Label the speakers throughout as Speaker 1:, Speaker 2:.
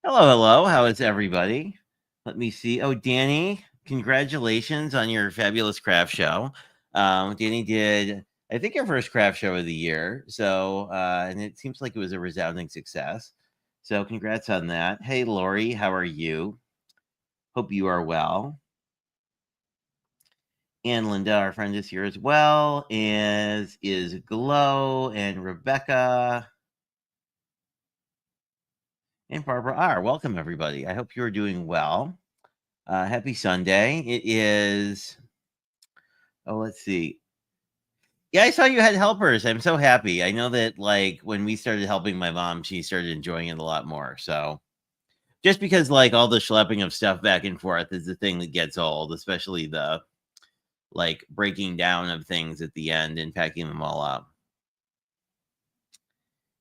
Speaker 1: Hello, hello. How is everybody? Let me see. Oh, Danny, congratulations on your fabulous craft show. Danny did, I think, your first craft show of the year. So, and it seems like it was a resounding success. So, congrats on that. Hey, Lori, how are you? Hope you are well. And Linda, our friend, is here as well, as is Glow and Rebecca and Barbara R. Welcome, everybody. I hope you are doing well. Happy Sunday. It is, oh, let's see. Yeah, I saw you had helpers. I'm so happy. I know that, like, when we started helping my mom, she started enjoying it a lot more. So, just because, like, all the schlepping of stuff back and forth is the thing that gets old, especially the, like, breaking down of things at the end and packing them all up.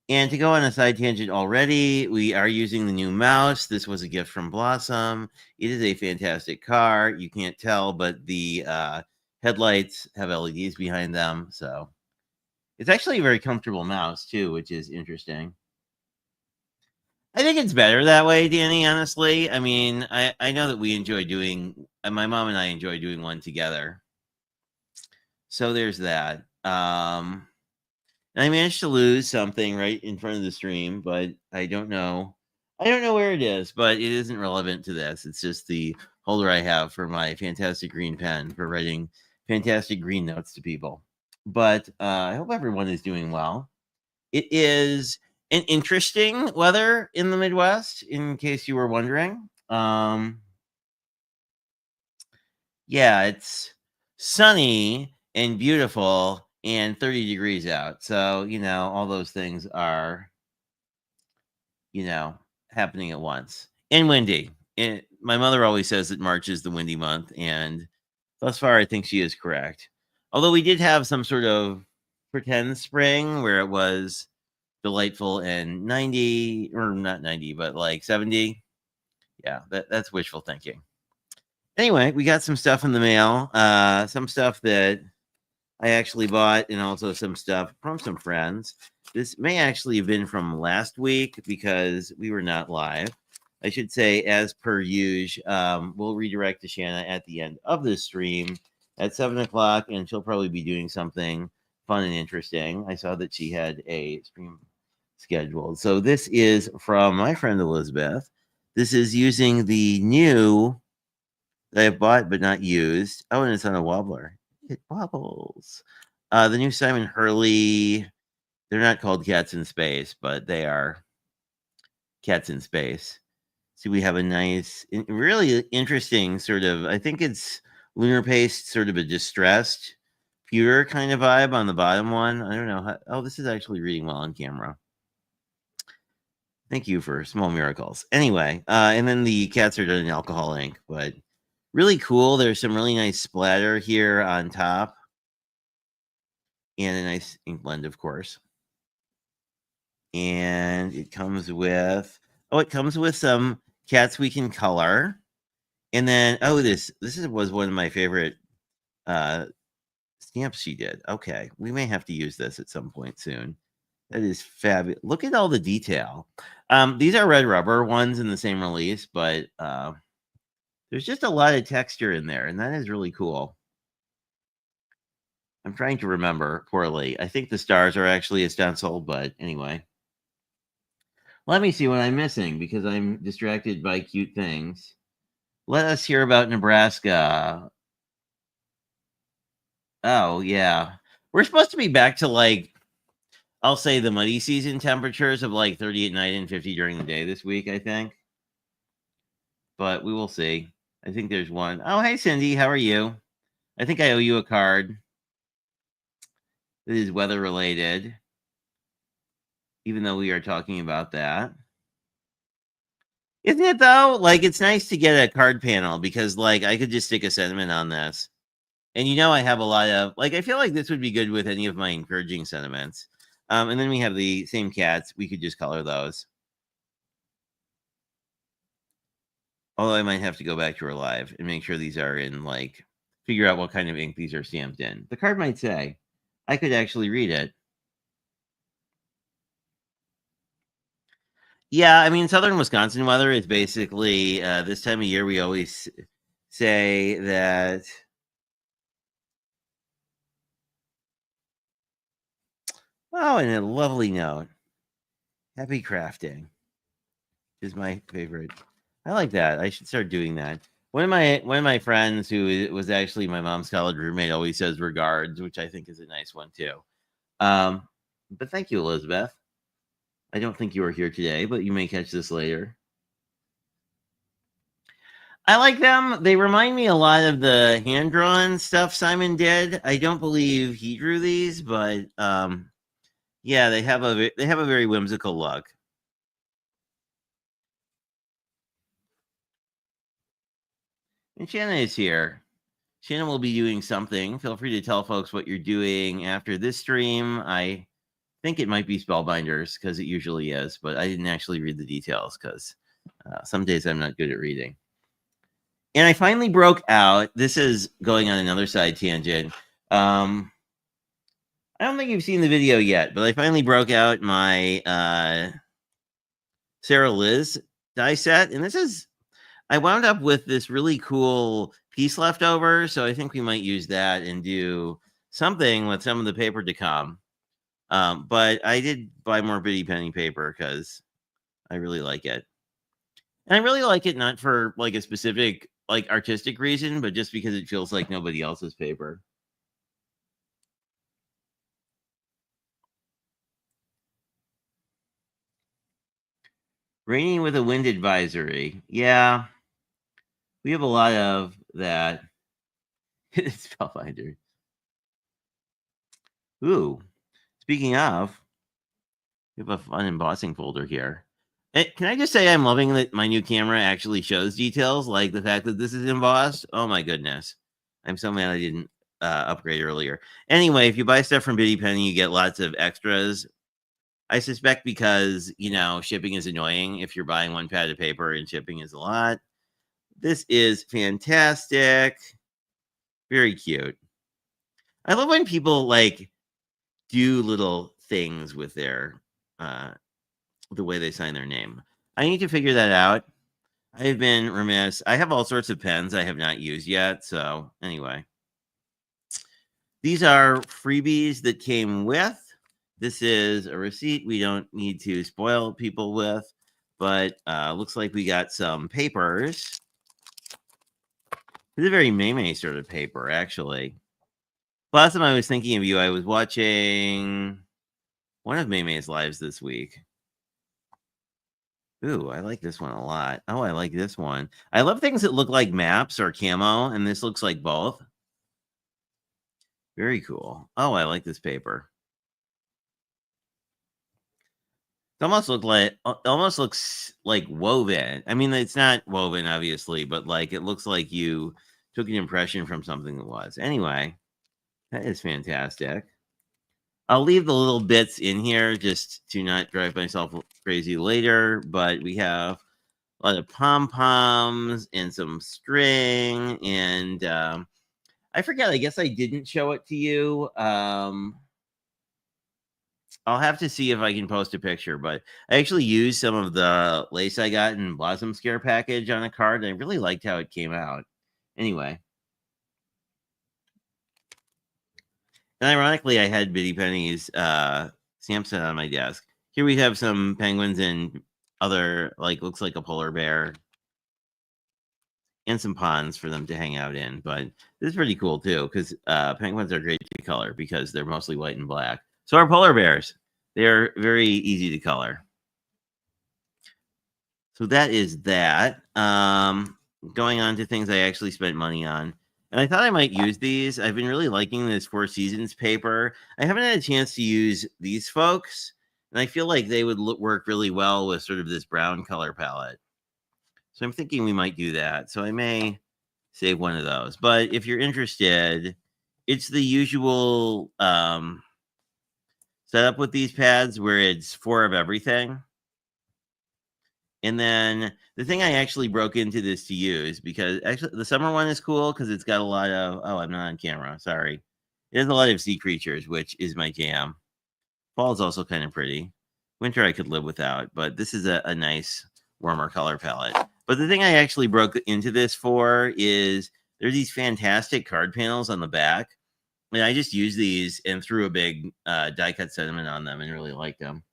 Speaker 1: And to go on a side tangent already, we are using the new mouse. This was a gift from Blossom. It is a fantastic car. You can't tell, but the headlights have LEDs behind them. So it's actually a very comfortable mouse, too, which is interesting. I think it's better that way, Danny, honestly. I mean, I know that we enjoy doing, my mom and I enjoy doing one together. So there's that. I managed to lose something right in front of the stream, but I don't know. I don't know where it is, but it isn't relevant to this. It's just the holder I have for my fantastic green pen for writing fantastic green notes to people. But I hope everyone is doing well. It is an interesting weather in the Midwest, in case you were wondering. Yeah, it's sunny and beautiful and 30 degrees out. So, all those things are, happening at once. And windy. My mother always says that March is the windy month, and thus far I think she is correct. Although we did have some sort of pretend spring where it was delightful and 90, or not 90, but like 70. Yeah, that's wishful thinking. Anyway, we got some stuff in the mail. Some stuff that I actually bought, and also some stuff from some friends. This may actually have been from last week because we were not live. I should say, as per usual, we'll redirect to Shanna at the end of this stream at 7 o'clock, and she'll probably be doing something fun and interesting. I saw that she had a stream scheduled. So this is from my friend Elizabeth. This is using the new that I bought but not used. Oh, and it's on a wobbler. It wobbles. The new Simon Hurley. They're not called Cats in Space, but they are Cats in Space. So we have a nice, really interesting sort of, I think it's Lunar Paste, sort of a distressed pewter kind of vibe on the bottom one. I don't know. Oh, this is actually reading well on camera. Thank you for small miracles. Anyway, and then the cats are done in alcohol ink, but really cool. There's some really nice splatter here on top. And a nice ink blend, of course. And it comes with, it comes with some cats we can color. And then, this was one of my favorite stamps she did. Okay, we may have to use this at some point soon. That is fabulous. Look at all the detail. These are red rubber ones in the same release, but there's just a lot of texture in there, and that is really cool. I'm trying to remember poorly. I think the stars are actually a stencil, but anyway. Let me see what I'm missing because I'm distracted by cute things. Let us hear about Nebraska. Oh, yeah. We're supposed to be back to, like, I'll say the muddy season temperatures of like 30 at night and 50 during the day this week, I think. But we will see. I think there's one. Oh, hey, Cindy. How are you? I think I owe you a card. That is weather related, even though we are talking about that. Isn't it though? Like, it's nice to get a card panel because, like, I could just stick a sentiment on this. And I have a lot of, like, I feel like this would be good with any of my encouraging sentiments. And then we have the same cats. We could just color those. Although I might have to go back to her live and make sure these are in, like, figure out what kind of ink these are stamped in. The card might say, I could actually read it. Yeah, I mean, southern Wisconsin weather is basically this time of year. We always say that. Oh, and a lovely note. Happy crafting is my favorite. I like that. I should start doing that. One of my friends who was actually my mom's college roommate always says regards, which I think is a nice one too. But thank you, Elizabeth. I don't think you were here today, but you may catch this later. I like them. They remind me a lot of the hand-drawn stuff Simon did. I don't believe he drew these, but yeah, they have a very whimsical look. And Shannon is here. Shannon will be doing something. Feel free to tell folks what you're doing after this stream. I think it might be Spellbinders because it usually is, but I didn't actually read the details because some days I'm not good at reading. And I finally broke out. This is going on another side tangent. I don't think you've seen the video yet, but I finally broke out my Sarah Liz die set. And I wound up with this really cool piece left over. So I think we might use that and do something with some of the paper to come. But I did buy more Bitty Penny paper because I really like it. And I really like it not for like a specific like artistic reason, but just because it feels like nobody else's paper. Raining with a wind advisory. Yeah. We have a lot of that. Spellfinder. Ooh. Speaking of, we have a fun embossing folder here. Can I just say I'm loving that my new camera actually shows details, like the fact that this is embossed. Oh my goodness. I'm so mad I didn't upgrade earlier. Anyway, if you buy stuff from Bitty Penny, you get lots of extras. I suspect because, shipping is annoying if you're buying one pad of paper and shipping is a lot. This is fantastic. Very cute. I love when people like do little things with their the way they sign their name. I need to figure that out. I've been remiss. I have all sorts of pens I have not used yet. So anyway, these are freebies that came with. This is a receipt we don't need to spoil people with, but looks like we got some papers. It's a very May sort of paper, actually. Last time I was thinking of you, I was watching one of May's lives this week. Ooh, I like this one a lot. Oh, I like this one. I love things that look like maps or camo, and this looks like both. Very cool. Oh, I like this paper. It almost looks like woven. I mean, it's not woven, obviously, but like it looks like you took an impression from something that was. Anyway, that is fantastic. I'll leave the little bits in here just to not drive myself crazy later. But we have a lot of pom poms and some string, and I forget. I guess I didn't show it to you. I'll have to see if I can post a picture, but I actually used some of the lace I got in Blossom Scare package on a card, and I really liked how it came out. Anyway, and ironically, I had Biddy Penny's stamp set on my desk. Here we have some penguins and other, like, looks like a polar bear, and some ponds for them to hang out in. But this is pretty cool too, because penguins are great to color because they're mostly white and black. So are polar bears. They are very easy to color. So that is that. Going on to things I actually spent money on. And I thought I might use these. I've been really liking this Four Seasons paper. I haven't had a chance to use these folks, and I feel like they would work really well with sort of this brown color palette. So I'm thinking we might do that. So I may save one of those. But if you're interested, it's the usual setup with these pads where it's 4 of everything. And then the thing I actually broke into this to use, because actually the summer one is cool because it's got a lot of, oh, I'm not on camera. Sorry. It has a lot of sea creatures, which is my jam. Fall is also kind of pretty. Winter I could live without, but this is a nice warmer color palette. But the thing I actually broke into this for is there's these fantastic card panels on the back. And I just used these and threw a big die cut sentiment on them and really liked them.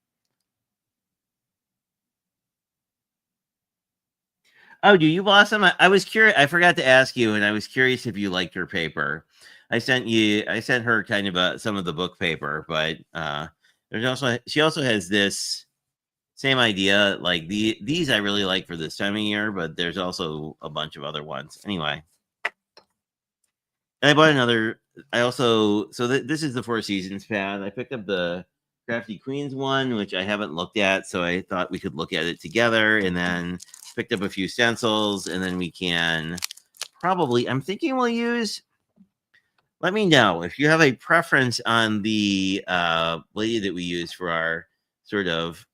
Speaker 1: Oh, do you, Blossom? I was curious. I forgot to ask you, and I was curious if you liked her paper. I sent her kind of some of the book paper, but there's also she also has this same idea. Like these I really like for this time of year, but there's also a bunch of other ones. Anyway, and I bought another. I also this is the Four Seasons pad. I picked up the Crafty Queens one, which I haven't looked at, so I thought we could look at it together, and then picked up a few stencils, and then we can probably. I'm thinking we'll use. Let me know if you have a preference on the lady that we use for our sort of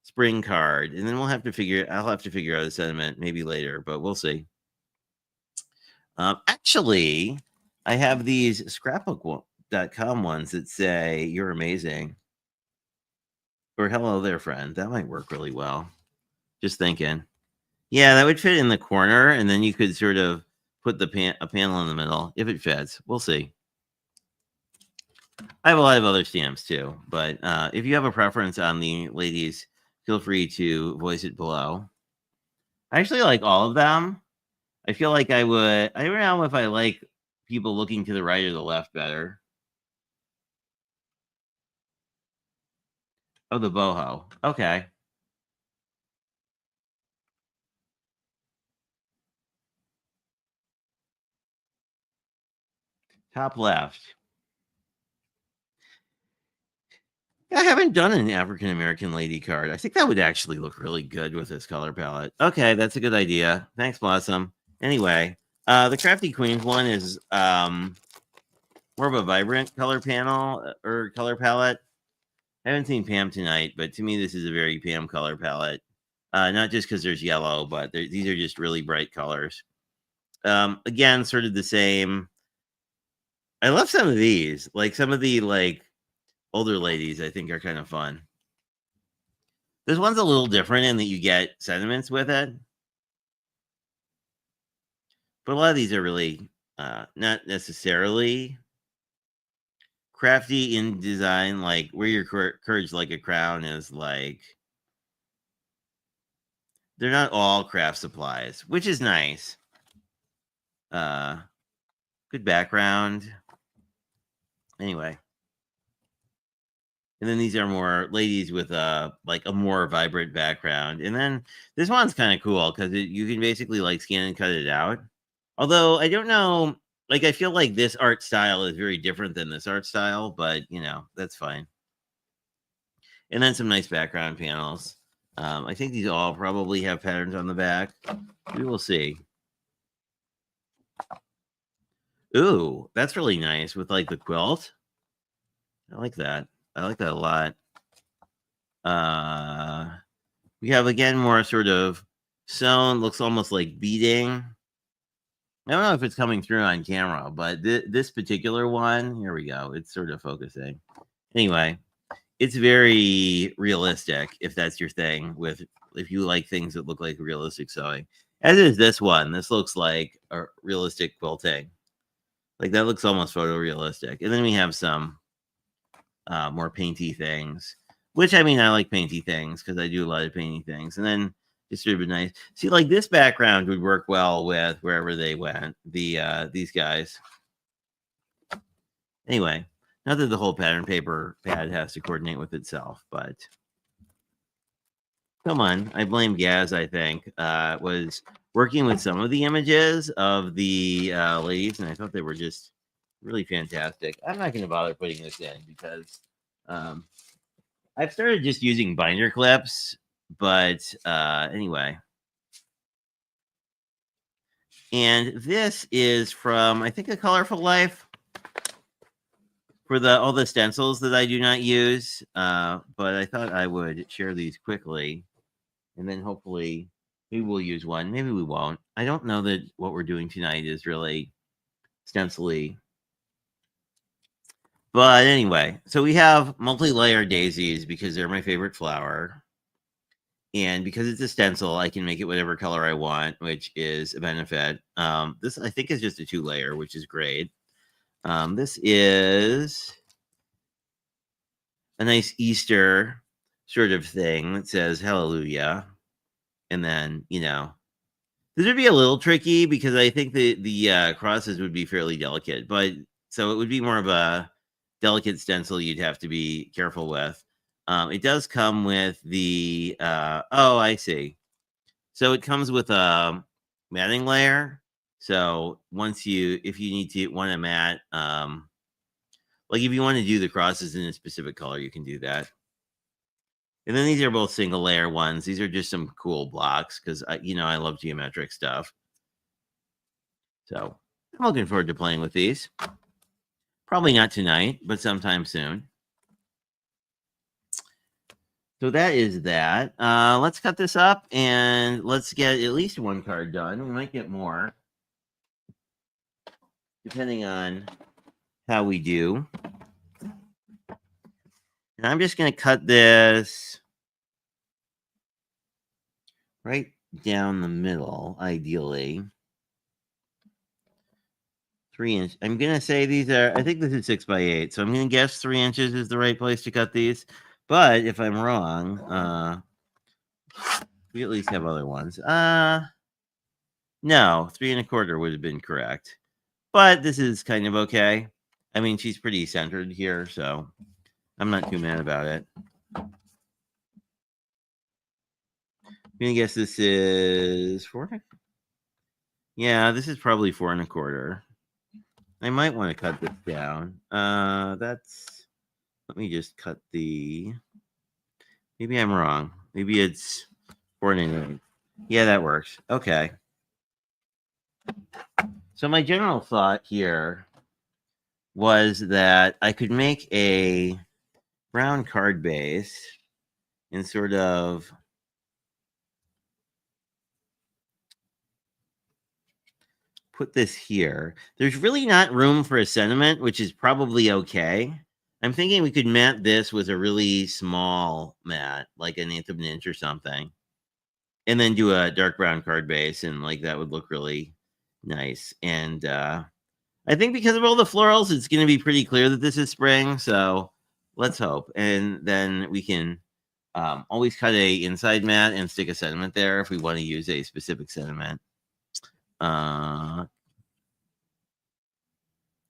Speaker 1: spring card, and then we'll have to figure. I'll have to figure out a sentiment maybe later, but we'll see. Actually, I have these scrapbook.com ones that say "You're amazing" or "Hello there, friend." That might work really well. Just thinking. Yeah, that would fit in the corner, and then you could sort of put a panel in the middle if it fits. We'll see. I have a lot of other stamps too, but if you have a preference on the ladies, feel free to voice it below. I actually like all of them. I feel like I would. I don't know if I like people looking to the right or the left better. Oh, the boho. Okay, top left. I haven't done an African American lady card. I think that would actually look really good with this color palette. Okay, that's a good idea. Thanks, Blossom. Anyway, the Crafty Queens one is more of a vibrant color panel or color palette. I haven't seen Pam tonight, but to me, this is a very Pam color palette. Not just because there's yellow, but these are just really bright colors. Again, sort of the same. I love some of these. Like some of the older ladies, I think are kind of fun. This one's a little different in that you get sentiments with it, but a lot of these are really not necessarily crafty in design. Like where your courage like a crown is like they're not all craft supplies, which is nice. Uh, Good background. Anyway. And then these are more ladies with like a more vibrant background. And then this one's kind of cool because you can basically like scan and cut it out. Although I don't know, like I feel like this art style is very different than this art style, but you know, that's fine. And then some nice background panels. I think these all probably have patterns on the back. We will see. Ooh, that's really nice with like the quilt. I like that. I like that a lot. We have again more sort of sewn, looks almost like beading. I don't know if it's coming through on camera, but this particular one, here we go. It's sort of focusing. Anyway, it's very realistic if that's your thing. If you like things that look like realistic sewing, as is this one. This looks like a realistic quilting. Like that looks almost photorealistic. And then we have some more painty things, which I mean, I like painty things because I do a lot of painty things. And then just sort of nice. See, like this background would work well with wherever they went. These guys. Anyway, not that the whole pattern paper pad has to coordinate with itself, but come on, I blame Gaz. I think was working with some of the images of the ladies, and I thought they were just really fantastic. I'm not going to bother putting this in because I've started just using binder clips, but anyway. And this is from, I think, A Colorful Life for all the stencils that I do not use. But I thought I would share these quickly. And then hopefully maybe we'll use one. Maybe we won't. I don't know that what we're doing tonight is really stencil-y. But anyway, so we have multi-layer daisies because they're my favorite flower. And because it's a stencil, I can make it whatever color I want, which is a benefit. This, I think, is just a 2-layer, which is great. This is a nice Easter sort of thing that says hallelujah. And then, you know, this would be a little tricky because I think the crosses would be fairly delicate. But so it would be more of a delicate stencil you'd have to be careful with. It does come with the oh, I see. So it comes with a matting layer. So if you need to want to mat, like if you want to do the crosses in a specific color, you can do that. And then these are both single layer ones. These are just some cool blocks because I love geometric stuff. So I'm looking forward to playing with these. Probably not tonight, but sometime soon. So that is that. Let's cut this up and let's get at least one card done. We might get more, depending on how we do. And I'm just going to cut this right down the middle, ideally. 3 inch. I'm going to say these are, I think this is 6x8. So I'm going to guess 3 inches is the right place to cut these. But if I'm wrong, we at least have other ones. No, 3 1/4 would have been correct. But this is kind of okay. I mean, she's pretty centered here, so I'm not too mad about it. I'm going to guess this is 4. Yeah, this is probably 4 1/4. I might want to cut this down. Let me just cut maybe I'm wrong. Maybe it's 4 1/8. Yeah, that works. Okay. So my general thought here was that I could make a brown card base and sort of put this here. There's really not room for a sentiment, which is probably okay. I'm thinking we could mat this with a really small mat, like an 1/8 of an inch or something, and then do a dark brown card base, and like that would look really nice. And I think because of all the florals, it's going to be pretty clear that this is spring. So let's hope. And then we can always cut a inside mat and stick a sentiment there if we want to use a specific sentiment.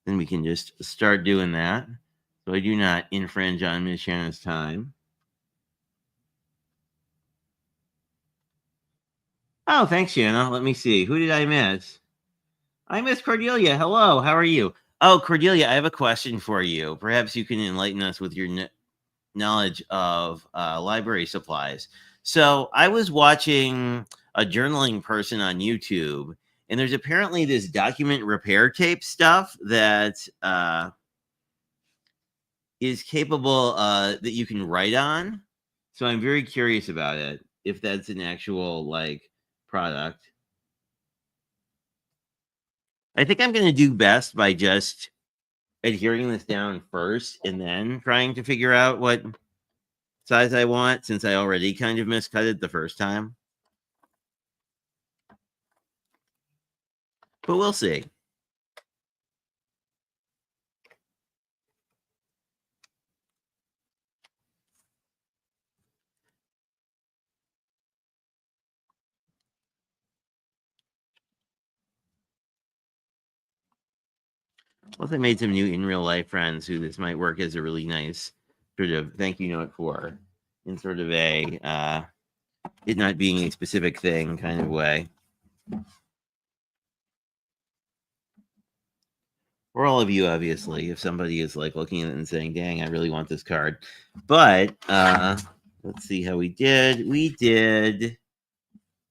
Speaker 1: then we can just start doing that. So I do not infringe on Ms. Shanna's time. Oh, thanks, Shanna. Let me see. Who did I miss? I miss Cordelia. Hello, how are you? Oh, Cordelia, I have a question for you. Perhaps you can enlighten us with your knowledge of library supplies. So I was watching a journaling person on YouTube, and there's apparently this document repair tape stuff that is capable that you can write on. So I'm very curious about it, if that's an actual like product. I think I'm going to do best by just adhering this down first and then trying to figure out what size I want, since I already kind of miscut it the first time. But we'll see. Plus, I made some new in real life friends who this might work as a really nice sort of thank you note for, in sort of a it not being a specific thing kind of way. For all of you, obviously, if somebody is like looking at it and saying, dang, I really want this card. But let's see how we did. We did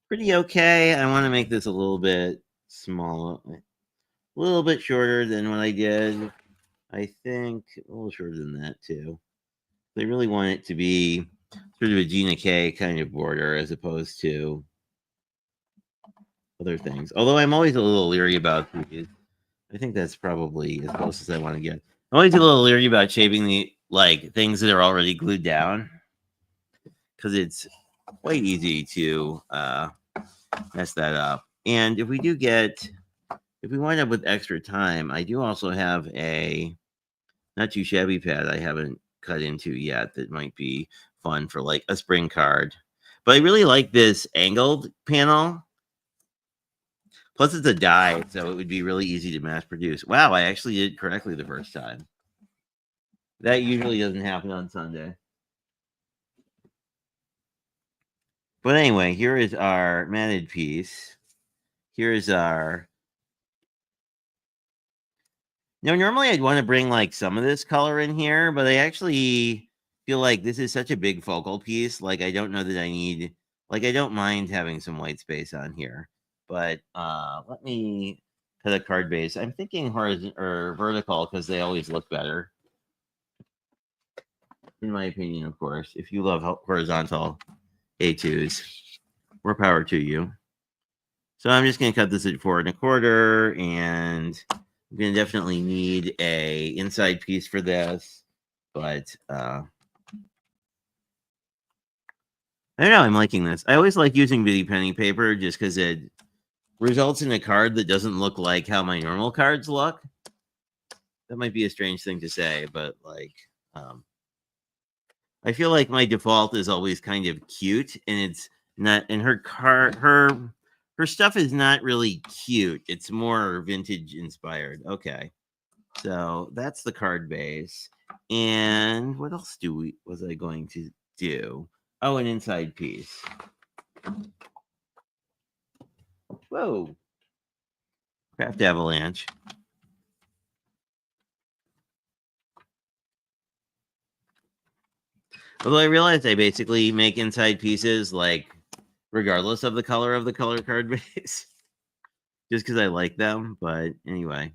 Speaker 1: pretty okay. I want to make this a little bit smaller, a little bit shorter than what I did. I think a little shorter than that too. They really want it to be sort of a Gina K kind of border as opposed to other things. Although I'm always a little leery about these. I think that's probably as close as I want to get. I'm always a little leery about shaping the like things that are already glued down, because it's quite easy to mess that up. And if we wind up with extra time, I do also have a not too shabby pad I haven't cut into yet that might be fun for like a spring card. But I really like this angled panel. Plus, it's a die, so it would be really easy to mass produce. Wow, I actually did it correctly the first time. That usually doesn't happen on Sunday. But anyway, here is our matted piece. Here is our. Now, normally I'd want to bring like some of this color in here, but I actually feel like this is such a big focal piece. Like, I don't know that I need, like, I don't mind having some white space on here. But let me cut a card base. I'm thinking horizontal or vertical because they always look better. In my opinion, of course. If you love horizontal A2s, more power to you. So I'm just going to cut this at 4 1/4, and I'm going to definitely need a inside piece for this. But I don't know. I'm liking this. I always like using Bitty Penny paper just because it results in a card that doesn't look like how my normal cards look. That might be a strange thing to say, but like, I feel like my default is always kind of cute, and it's not. And her stuff is not really cute. It's more vintage inspired. Okay, so that's the card base. And what else was I going to do? Oh, an inside piece. Whoa. Craft Avalanche. Although I realized I basically make inside pieces like regardless of the color card base. Just because I like them. But anyway.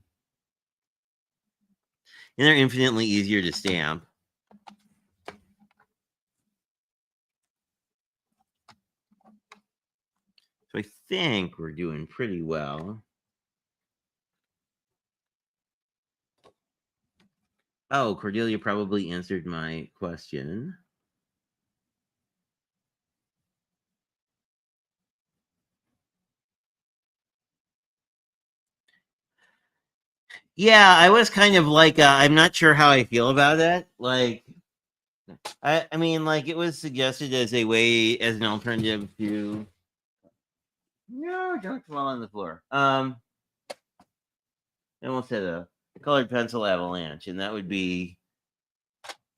Speaker 1: And they're infinitely easier to stamp. So I think we're doing pretty well. Oh, Cordelia probably answered my question. Yeah, I was kind of like, I'm not sure how I feel about it. Like, I mean, like, it was suggested as a way, as an alternative to. No, don't fall on the floor. I almost had a colored pencil avalanche, and that would be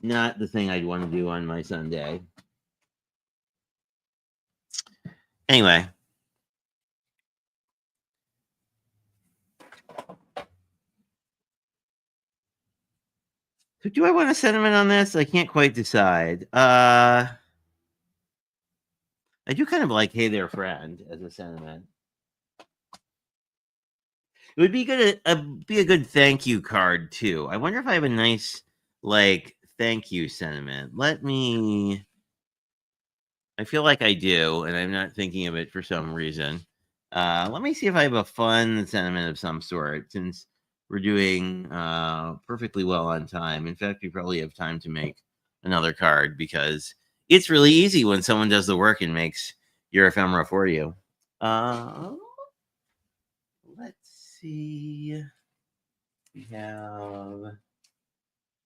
Speaker 1: not the thing I'd want to do on my Sunday. Anyway. So do I want a sentiment on this? I can't quite decide. I do kind of like "Hey There, Friend" as a sentiment. It would be good. Be a good thank you card too. I wonder if I have a nice like thank you sentiment. Let me. I feel like I do, and I'm not thinking of it for some reason. Let me see if I have a fun sentiment of some sort. Since we're doing perfectly well on time. In fact, we probably have time to make another card because it's really easy when someone does the work and makes your ephemera for you. Let's see. We have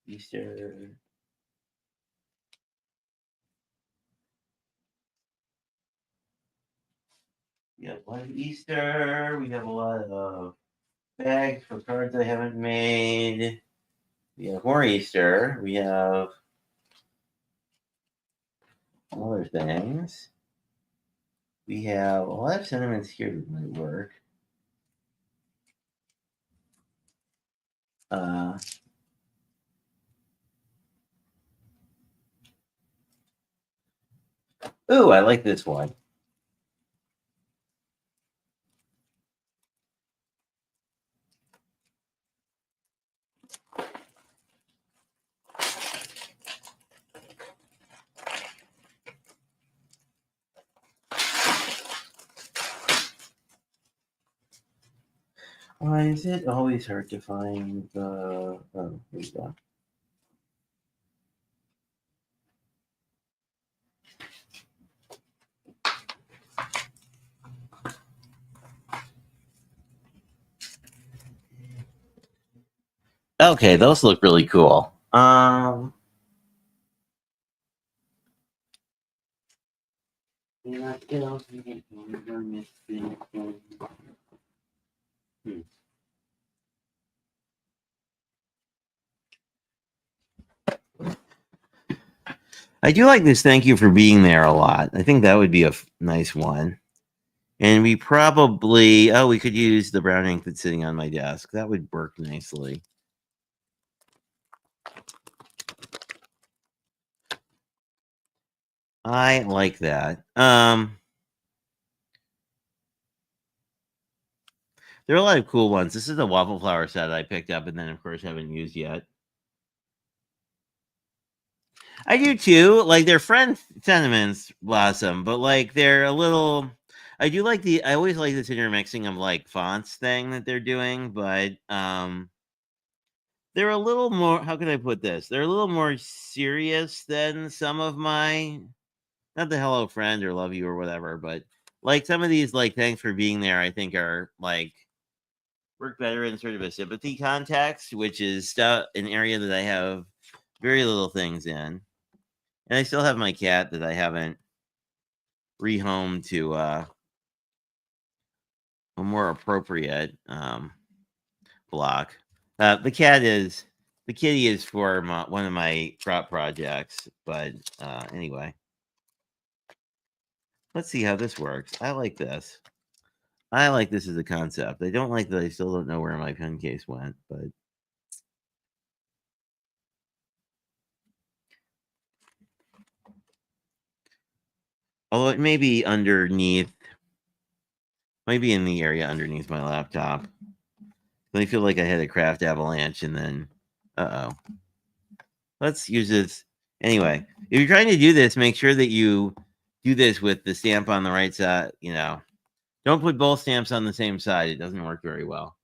Speaker 1: Easter. We have a lot of Easter. We have a lot of bags for cards I haven't made. We have more Easter. We have other things. We have a lot of sentiments here that might work. Ooh, I like this one. Why is it always hard to find the... Oh, here we go. Okay, those look really cool. Hmm. I do like this "thank you for being there" a lot. I think that would be a nice one. And we probably... Oh, we could use the brown ink that's sitting on my desk. That would work nicely. I like that. There are a lot of cool ones. This is a waffle flower set I picked up and then, of course, haven't used yet. I do too. Like their friend sentiments blossom, but like they're a little... I do like I always like this intermixing of like fonts thing that they're doing, but they're a little more... How can I put this? They're a little more serious than some of my... Not the "hello friend" or "love you" or whatever, but like some of these like "thanks for being there" I think are like work better in sort of a sympathy context, which is an area that I have very little things in. And I still have my cat that I haven't rehomed to a more appropriate block. The kitty is for one of my crop projects, but anyway. Let's see how this works. I like this. I like this as a concept. I don't like that I still don't know where my pen case went, but although it may be underneath, might be in the area underneath my laptop. I feel like I had a craft avalanche and then, let's use this. Anyway, if you're trying to do this, make sure that you do this with the stamp on the right side. You know, don't put both stamps on the same side. It doesn't work very well.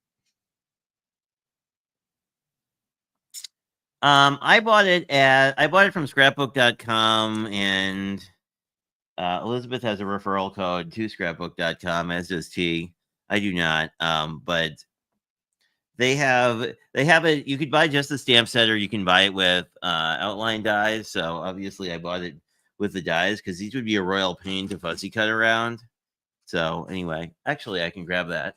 Speaker 1: I bought it from scrapbook.com, and Elizabeth has a referral code to scrapbook.com, as does T. I do not. But they have it. You could buy just the stamp set, or you can buy it with outline dies. So obviously I bought it with the dies because these would be a royal pain to fussy cut around. So anyway, actually I can grab that.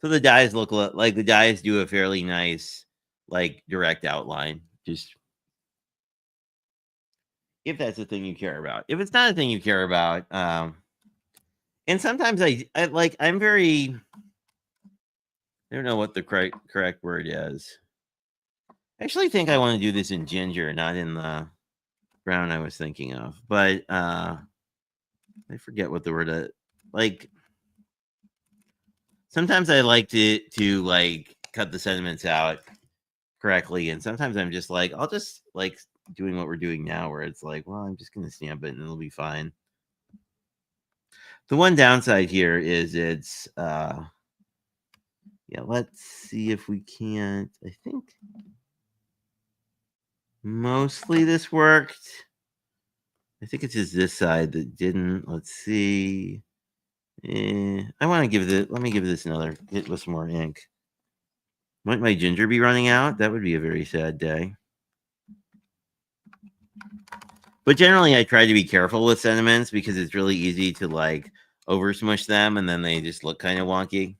Speaker 1: So the dies look like the dies do a fairly nice, like, direct outline. Just if that's the thing you care about. If it's not a thing you care about, and sometimes I like I'm very I don't know what the correct word is. I actually think I want to do this in ginger, not in the brown I was thinking of. But I forget what the word like sometimes I like to like cut the sentiments out correctly, and sometimes I'm just like I'll just like doing what we're doing now where it's like, well, I'm just gonna stamp it and it'll be fine. The one downside here is it's yeah, let's see if we can't. I think mostly this worked. I think it's just this side that didn't. Let's see. I want to give it. Let me give this another hit with some more ink. Might my ginger be running out? That would be a very sad day. But generally, I try to be careful with sentiments because it's really easy to like over smush them and then they just look kind of wonky.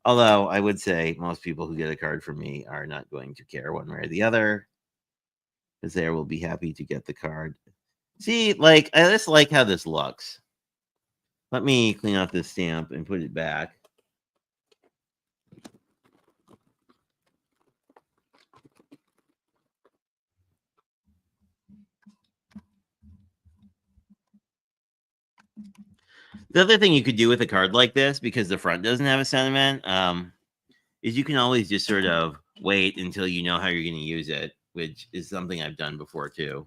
Speaker 1: Although I would say most people who get a card from me are not going to care one way or the other because they will be happy to get the card. See, like, I just like how this looks. Let me clean out this stamp and put it back. The other thing you could do with a card like this, because the front doesn't have a sentiment, is you can always just sort of wait until you know how you're going to use it, which is something I've done before too.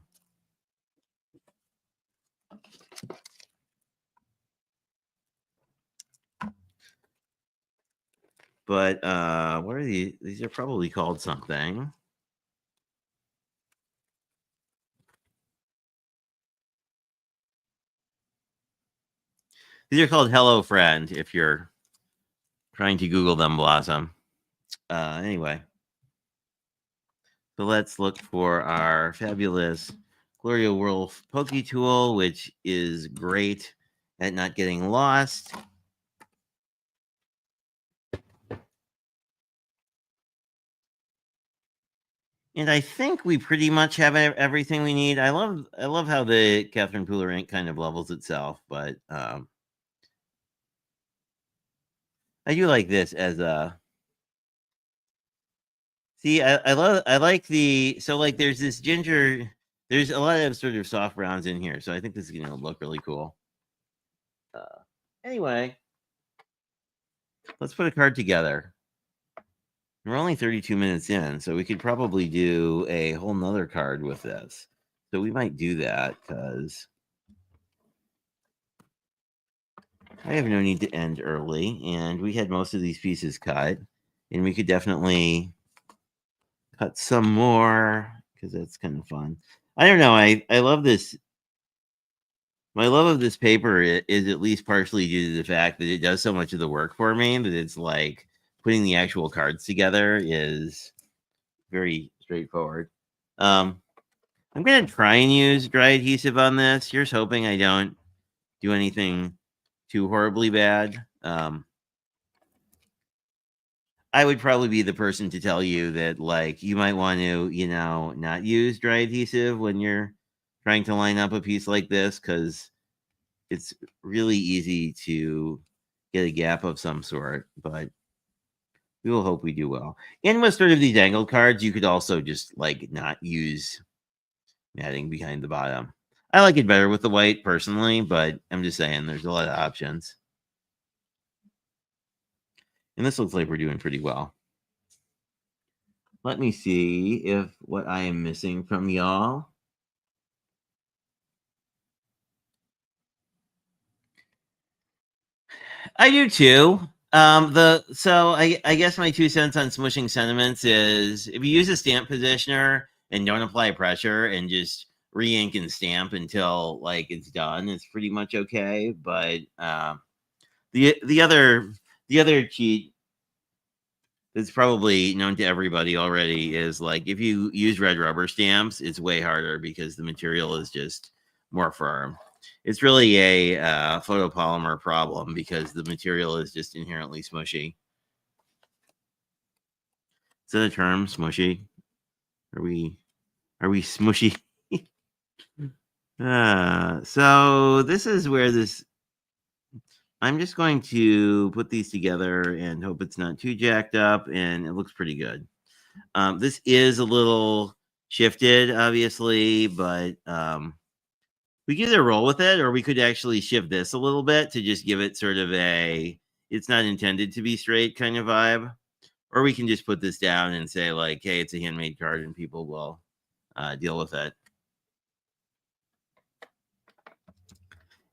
Speaker 1: But what are these? These are probably called something. These are called Hello Friend if you're trying to Google them, Blossom. Anyway. So let's look for our fabulous Gloria Wolf Poke Tool, which is great at not getting lost. And I think we pretty much have everything we need. I love how the Catherine Pooler ink kind of levels itself, but I do like this as a. See, I like the so like there's this ginger. There's a lot of sort of soft browns in here, so I think this is gonna look really cool. Anyway, let's put a card together. We're only 32 minutes in, so we could probably do a whole nother card with this. So we might do that because I have no need to end early, and we had most of these pieces cut, and we could definitely cut some more because that's kind of fun. I don't know. I love this. My love of this paper is at least partially due to the fact that it does so much of the work for me that it's like putting the actual cards together is very straightforward. I'm going to try and use dry adhesive on this. Here's hoping I don't do anything too horribly bad. I would probably be the person to tell you that, like, you might want to, not use dry adhesive when you're trying to line up a piece like this because it's really easy to get a gap of some sort, but we will hope we do well. And with sort of these angled cards, you could also just like not use matting behind the bottom. I like it better with the white personally, but I'm just saying there's a lot of options. And this looks like we're doing pretty well. Let me see if what I am missing from y'all. I do too. I guess my 2 cents on smushing sentiments is if you use a stamp positioner and don't apply pressure and just re-ink and stamp until like it's done, it's pretty much okay. But the other cheat that's probably known to everybody already is like if you use red rubber stamps, it's way harder because the material is just more firm. It's really a photopolymer problem because the material is just inherently smushy. Is that a term? Smushy? Are we smushy? So this is where this. I'm just going to put these together and hope it's not too jacked up, and it looks pretty good. This is a little shifted, obviously, but we could either roll with it or we could actually shift this a little bit to just give it sort of a it's not intended to be straight kind of vibe. Or we can just put this down and say, like, hey, it's a handmade card and people will deal with it.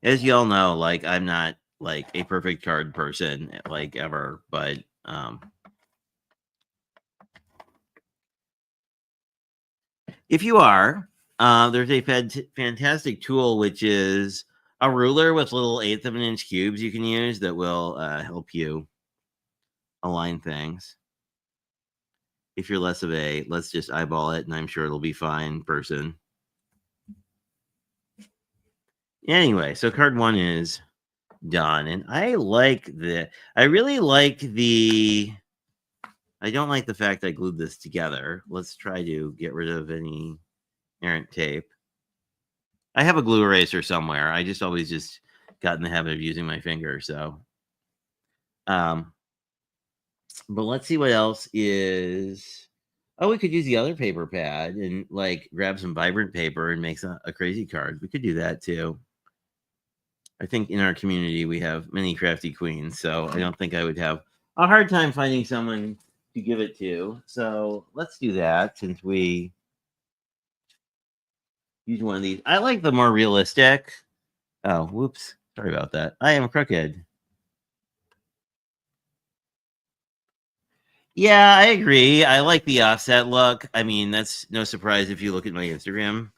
Speaker 1: As you all know, like, I'm not like a perfect card person, like, ever, but if you are, there's a fantastic tool which is a ruler with little 1/8 of an inch cubes you can use that will help you align things. If you're less of a let's just eyeball it and I'm sure it'll be fine person. Anyway, so card 1 is done, and I really like the. I don't like the fact I glued this together. Let's try to get rid of any errant tape. I have a glue eraser somewhere. I just always just got in the habit of using my finger. So, but let's see what else is. Oh, we could use the other paper pad and like grab some vibrant paper and make a crazy card. We could do that too. I think in our community we have many crafty queens, so I don't think I would have a hard time finding someone to give it to. So let's do that since we use one of these. I like the more realistic. Oh, whoops. Sorry about that. I am crooked. Yeah, I agree. I like the offset look. I mean, that's no surprise if you look at my Instagram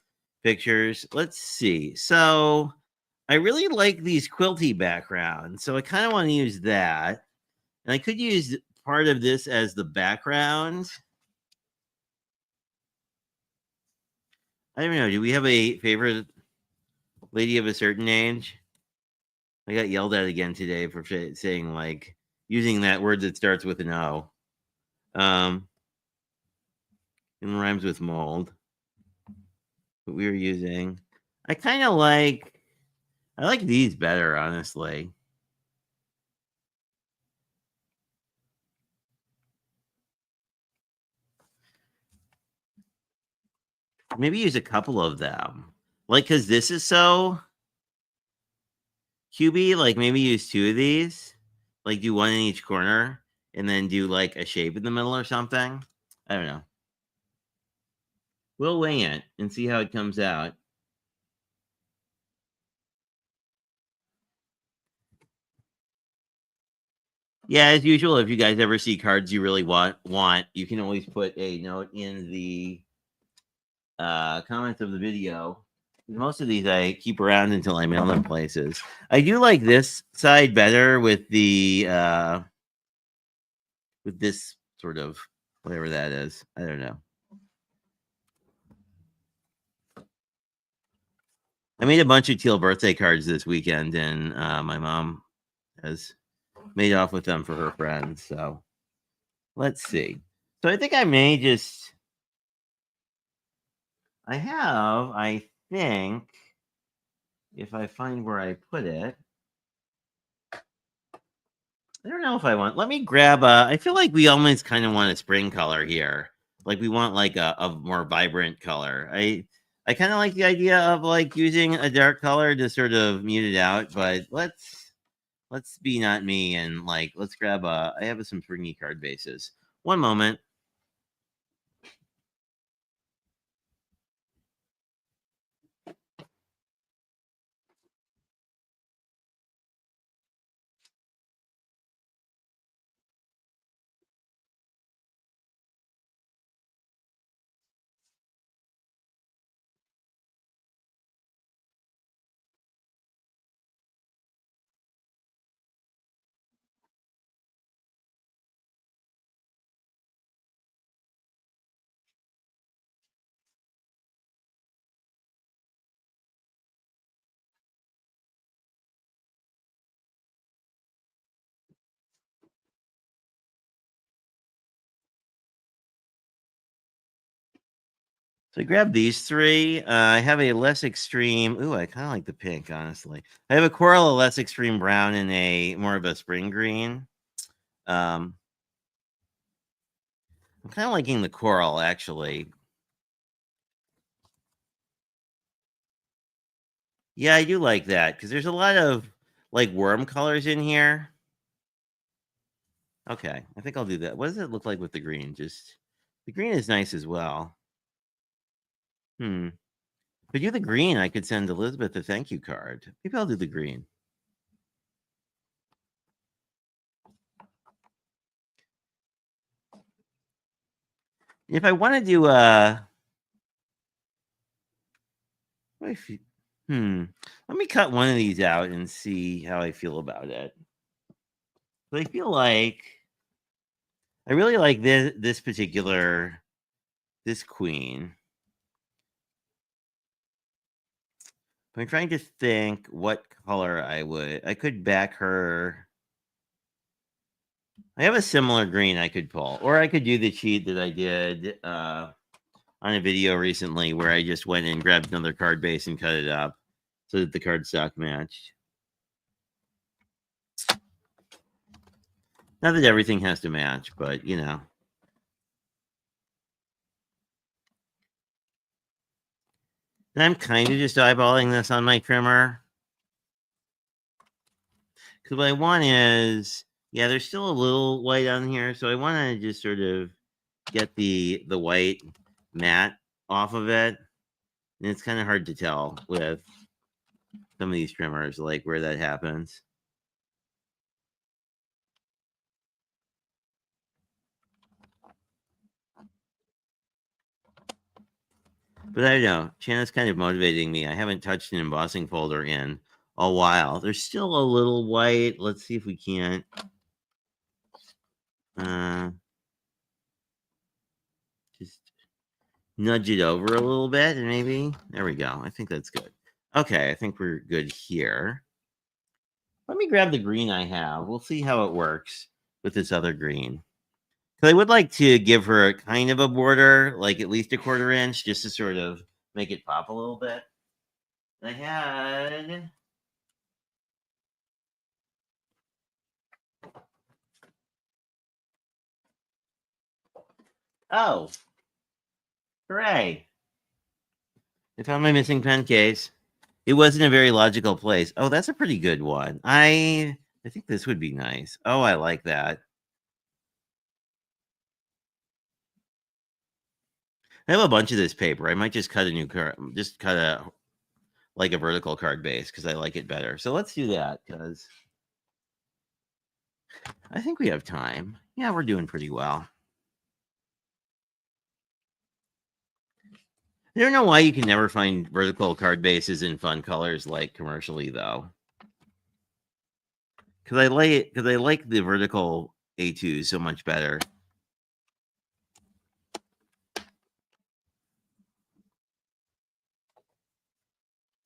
Speaker 1: pictures. Let's see. So I really like these quilty backgrounds. So I kind of want to use that. And I could use part of this as the background. I don't know. Do we have a favorite lady of a certain age? I got yelled at again today for saying like using that word that starts with an O. Um, and rhymes with mold. But we were using. I kind of like. I like these better, honestly. Maybe use a couple of them, like because this is so cubey. Like maybe use 2 of these. Like do one in each corner, and then do like a shape in the middle or something. I don't know. We'll wing it and see how it comes out. Yeah, as usual, if you guys ever see cards you really want, you can always put a note in the comments of the video. Most of these I keep around until I mail them places. I do like this side better with this sort of whatever that is. I don't know. I made a bunch of teal birthday cards this weekend, and my mom has made off with them for her friends. So let's see. So I think I may just. I think, if I find where I put it. I don't know if I want. Let me grab a. I feel like we almost kind of want a spring color here. Like we want like a more vibrant color. I kind of like the idea of like using a dark color to sort of mute it out. But let's be not me and like let's grab a. I have some springy card bases. One moment. So I grabbed these three. I have a less extreme. Ooh, I kind of like the pink, honestly. I have a coral, a less extreme brown, and a more of a spring green. I'm kind of liking the coral, actually. Yeah, I do like that because there's a lot of like worm colors in here. Okay, I think I'll do that. What does it look like with the green? Just the green is nice as well. If I do the green, I could send Elizabeth a thank you card. Maybe I'll do the green. If I want to do let me cut one of these out and see how I feel about it. But I feel like I really like this particular this queen. I'm trying to think what color I could back her. I have a similar green I could pull, or I could do the cheat that I did on a video recently where I just went and grabbed another card base and cut it up so that the cardstock matched. Not that everything has to match, but you know. And I'm kind of just eyeballing this on my trimmer. Because what I want is, yeah, there's still a little white on here, so I want to just sort of get the white matte off of it. And it's kind of hard to tell with some of these trimmers, like where that happens. But I don't know. Shanna's kind of motivating me. I haven't touched an embossing folder in a while. There's still a little white. Let's see if we can't. Just nudge it over a little bit and maybe. There we go. I think that's good. Okay, I think we're good here. Let me grab the green I have. We'll see how it works with this other green. Because I would like to give her a kind of a border, like at least a 1/4 inch, just to sort of make it pop a little bit. I had oh, hooray! I found my missing pen case. It wasn't a very logical place. Oh, that's a pretty good one. I think this would be nice. Oh, I like that. I have a bunch of this paper. I might just cut a new card, just cut a like a vertical card base because I like it better. So let's do that because I think we have time. Yeah, we're doing pretty well. I don't know why you can never find vertical card bases in fun colors like commercially though. Because I like the vertical A2 so much better.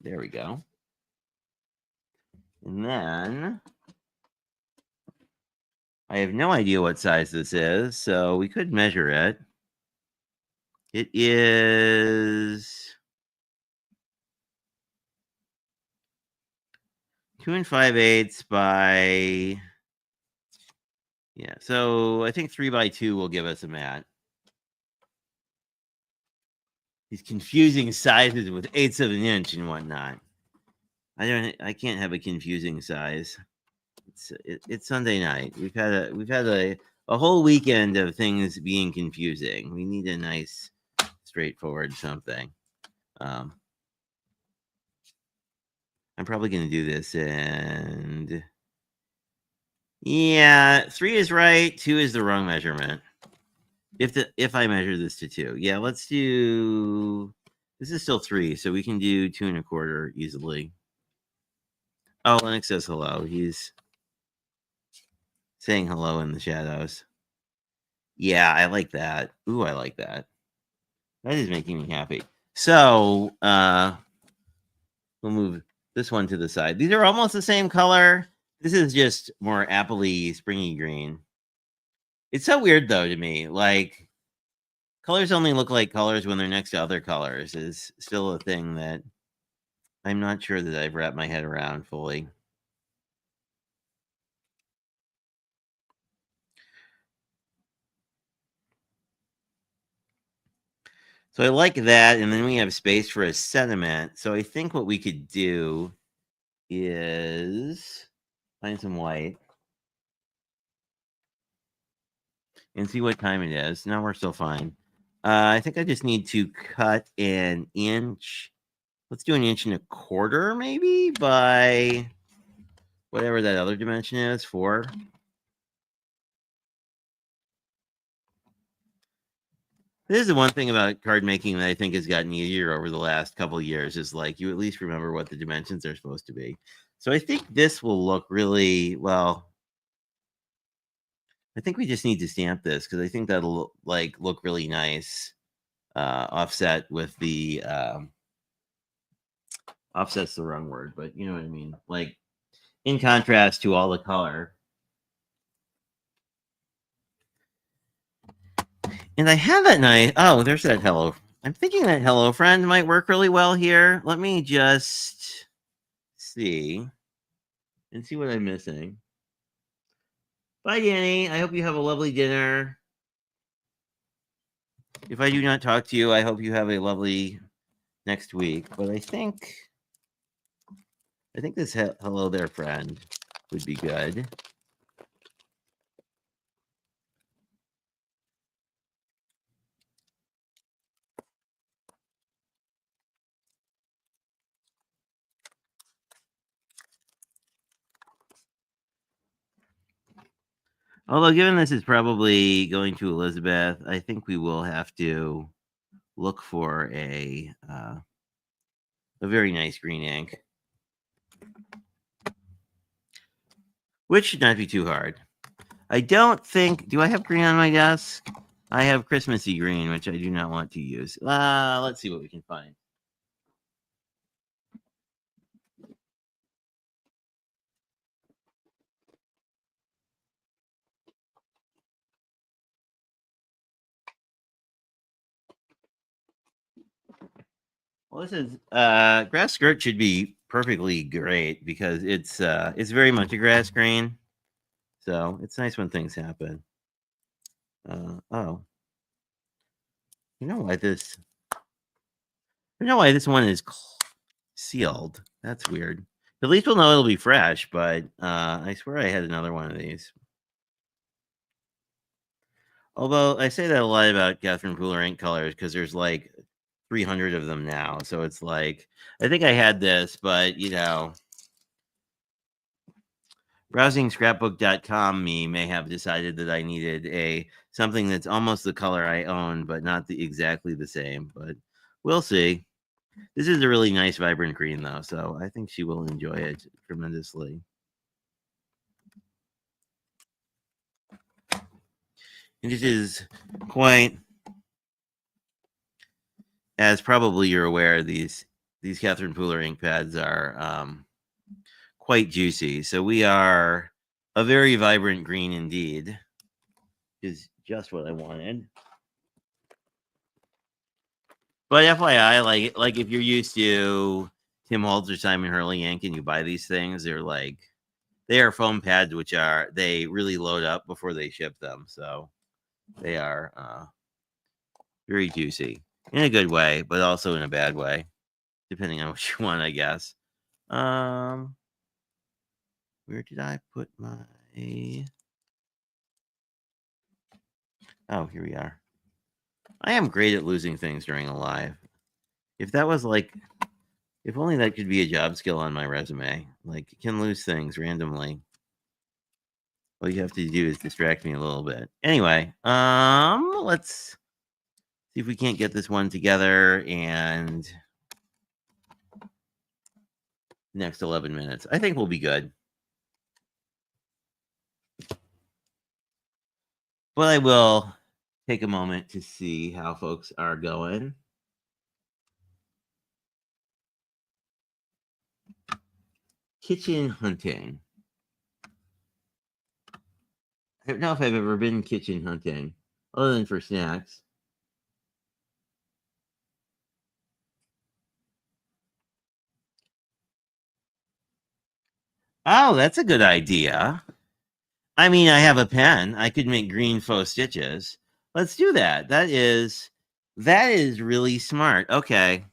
Speaker 1: There we go. And then I have no idea what size this is, so we could measure it. It is 2 5/8 by, yeah. So I think 3 by 2 will give us a mat. These confusing sizes with 1/8 of an inch and whatnot. I can't have a confusing size. It's Sunday night. We've had a whole weekend of things being confusing. We need a nice, straightforward something. I'm probably going to do this, and yeah, 3 is right, 2 is the wrong measurement. If I measure this to 2, yeah, let's do. This is still 3, so we can do 2 1/4 easily. Oh, Lennox says hello. He's saying hello in the shadows. Yeah, I like that. Ooh, I like that. That is making me happy. So, we'll move this one to the side. These are almost the same color. This is just more appley, springy green. It's so weird though to me. Like colors only look like colors when they're next to other colors is still a thing that I'm not sure that I've wrapped my head around fully. So I like that, and then we have space for a sediment. So I think what we could do is find some white and see what time it is. No, we're still fine. I think I just need to cut an inch. Let's do an inch and a quarter, maybe, by whatever that other dimension is, 4. This is the one thing about card making that I think has gotten easier over the last couple of years is like you at least remember what the dimensions are supposed to be. So I think this will look really well. I think we just need to stamp this because I think that'll like look really nice, offset with the offset's the wrong word, but you know what I mean. Like in contrast to all the color. And I have that night. Oh, there's that hello. I'm thinking that hello friend might work really well here. Let me just see and see what I'm missing. Bye, Danny. I hope you have a lovely dinner. If I do not talk to you, I hope you have a lovely next week. But I think this hello there friend would be good. Although, given this is probably going to Elizabeth, I think we will have to look for a very nice green ink, which should not be too hard. I don't think. Do I have green on my desk? I have Christmassy green, which I do not want to use. Let's see what we can find. Well, this is grass skirt should be perfectly great because it's very much a grass green, so it's nice when things happen. Oh, you know why this? I know why this one is sealed. That's weird. At least we'll know it'll be fresh. But I swear I had another one of these. Although I say that a lot about Catherine Pooler ink colors because there's like 300 of them now. So it's like I think I had this, but you know, browsingscrapbook.com me may have decided that I needed something that's almost the color I own, but not exactly the same. But we'll see. This is a really nice, vibrant green, though, so I think she will enjoy it tremendously. And it is quite, as probably you're aware, these Catherine Pooler ink pads are quite juicy. So we are a very vibrant green indeed. Is just what I wanted. But FYI, like if you're used to Tim Holtz or Simon Hurley ink and you buy these things, they are foam pads, which they really load up before they ship them. So they are very juicy in a good way, but also in a bad way, depending on what you want, I guess. Where did I put my? Oh, here we are. I am great at losing things during a live. If that was like, if only that could be a job skill on my resume. Like, you can lose things randomly. All you have to do is distract me a little bit. Anyway, let's see if we can't get this one together and next 11 minutes. I think we'll be good. But I will take a moment to see how folks are going. Kitchen hunting. I don't know if I've ever been kitchen hunting, other than for snacks. Oh, that's a good idea. I mean, I have a pen. I could make green faux stitches. Let's do that. That is really smart. Okay.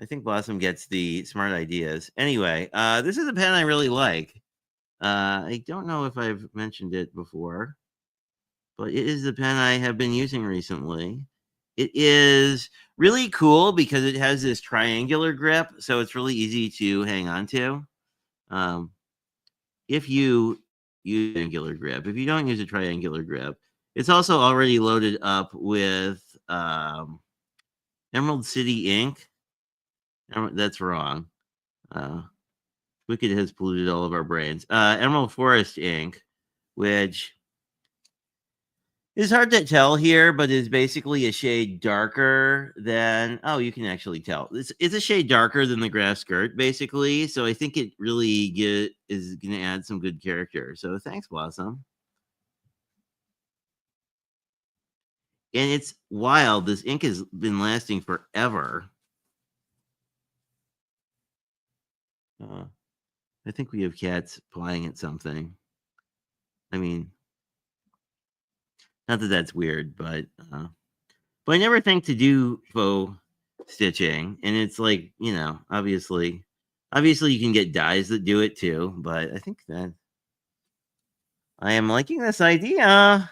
Speaker 1: I think Blossom gets the smart ideas. Anyway, this is a pen I really like. I don't know if I've mentioned it before, but it is the pen I have been using recently. It is really cool because it has this triangular grip, so it's really easy to hang on to. Um, if you use a triangular grip, if you don't use a triangular grip, it's also already loaded up with Emerald City ink. That's wrong. Uh, Wicked has polluted all of our brains. Emerald Forest ink, which is hard to tell here, but is basically a shade darker than. Oh, you can actually tell. It's a shade darker than the grass skirt, basically. So I think it really is going to add some good character. So thanks, Blossom. And it's wild. This ink has been lasting forever. Uh, I think we have cats playing at something. I mean, not that that's weird, but I never think to do faux stitching, and it's like obviously you can get dyes that do it too. But I think that I am liking this idea.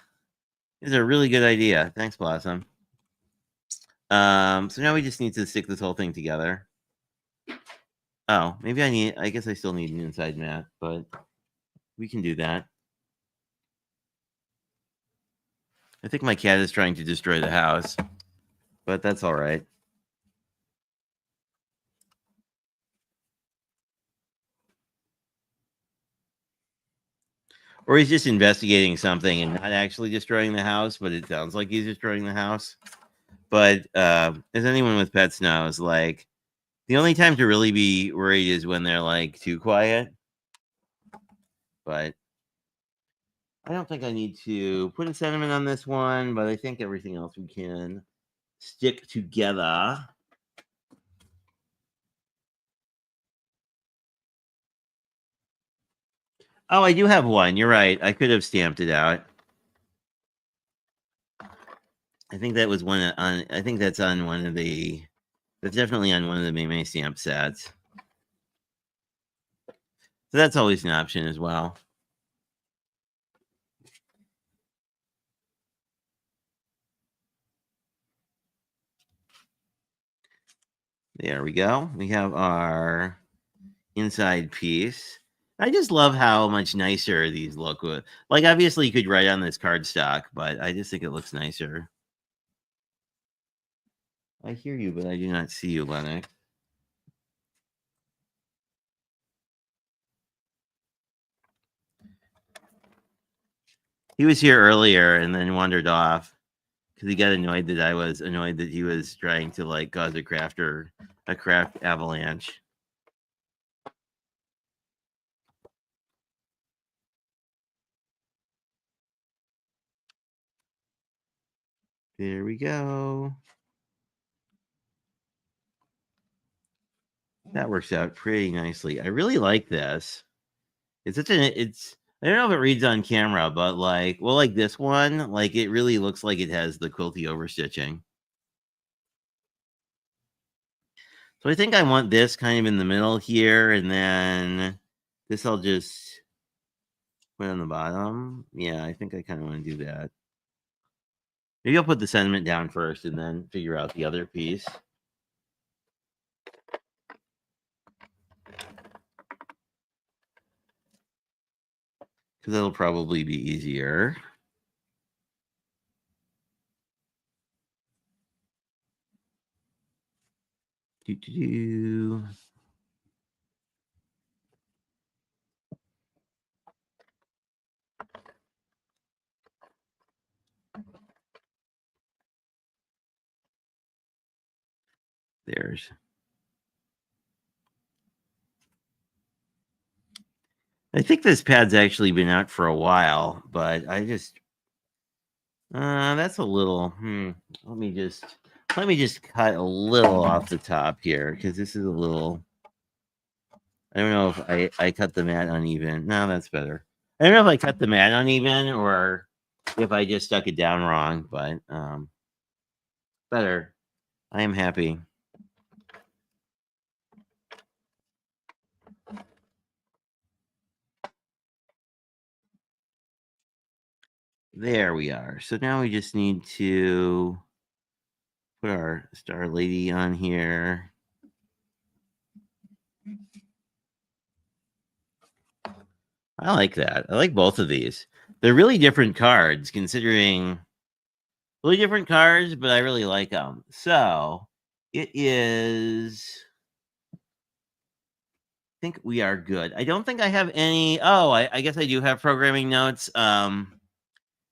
Speaker 1: It's a really good idea. Thanks, Blossom. So now we just need to stick this whole thing together. Oh, maybe I guess I still need an inside mat, but we can do that. I think my cat is trying to destroy the house, but that's all right. Or he's just investigating something and not actually destroying the house, but it sounds like he's destroying the house. But as anyone with pets knows, like the only time to really be worried is when they're like too quiet. But I don't think I need to put a sentiment on this one, but I think everything else we can stick together. Oh, I do have one. You're right. I could have stamped it out. I think that was one on. I think that's on one of the. That's definitely on one of the May stamp sets. So that's always an option as well. There we go. We have our inside piece. I just love how much nicer these look. Like, obviously, you could write on this cardstock, but I just think it looks nicer. I hear you, but I do not see you, Lennox. He was here earlier and then wandered off because he got annoyed that I was annoyed that he was trying to like cause a craft avalanche. There we go. That works out pretty nicely. I really like this. It's I don't know if it reads on camera, but like this one, like it really looks like it has the quilty overstitching. So I think I want this kind of in the middle here, and then this I'll just put on the bottom. Yeah, I think I kind of want to do that. Maybe I'll put the sentiment down first and then figure out the other piece. Because that'll probably be easier. Do-do-do. There's. I think this pad's actually been out for a while, but I just that's a little. Let me just cut a little off the top here because this is a little. I don't know if I cut the mat uneven. No, that's better. I don't know if I cut the mat uneven or if I just stuck it down wrong, but better. I am happy. There we are. So now we just need to put our Star Lady on here. I like that. I like both of these. They're really different cards, considering really different cards, but I really like them. So it is. I think we are good. I don't think I have any. Oh, I guess I do have programming notes.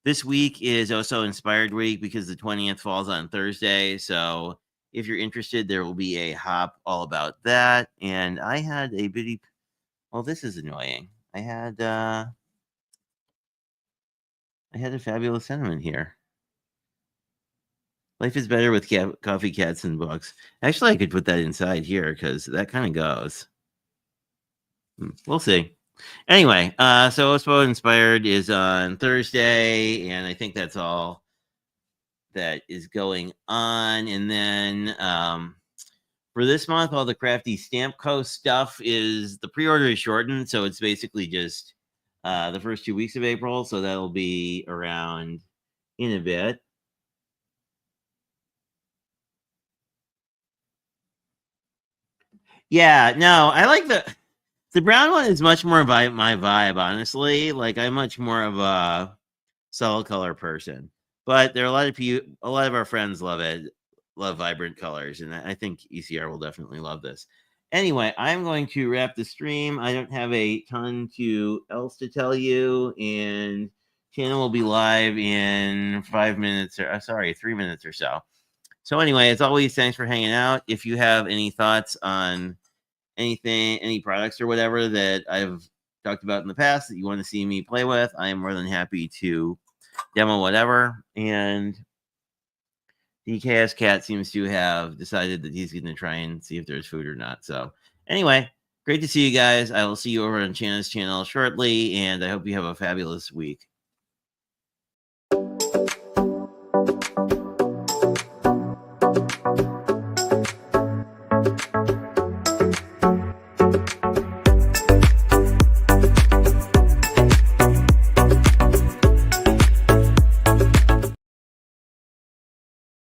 Speaker 1: This week is also Inspired Week because the 20th falls on Thursday. So if you're interested, there will be a hop all about that. And I had a bitty. Well, this is annoying. I had a fabulous sentiment here. Life is better with coffee, cats, and books. Actually, I could put that inside here because that kind of goes. We'll see. Anyway, so OSPO Inspired is on Thursday, and I think that's all that is going on. And then for this month, all the Crafty Stamp Co. stuff is the pre-order is shortened, so it's basically just the first 2 weeks of April. So that'll be around in a bit. Yeah, no, I like the brown one is much more my vibe, honestly. Like I'm much more of a solid color person, but there are a lot of our friends love it, love vibrant colors, and I think ECR will definitely love this. Anyway, I'm going to wrap the stream. I don't have a ton else to tell you, and channel will be live in 5 minutes or 3 minutes or so. So anyway, as always, thanks for hanging out. If you have any thoughts on anything, any products or whatever that I've talked about in the past that you want to see me play with, I am more than happy to demo whatever. And the Chaos Cat seems to have decided that he's going to try and see if there's food or not. So anyway, great to see you guys. I will see you over on Shanna's channel shortly, and I hope you have a fabulous week.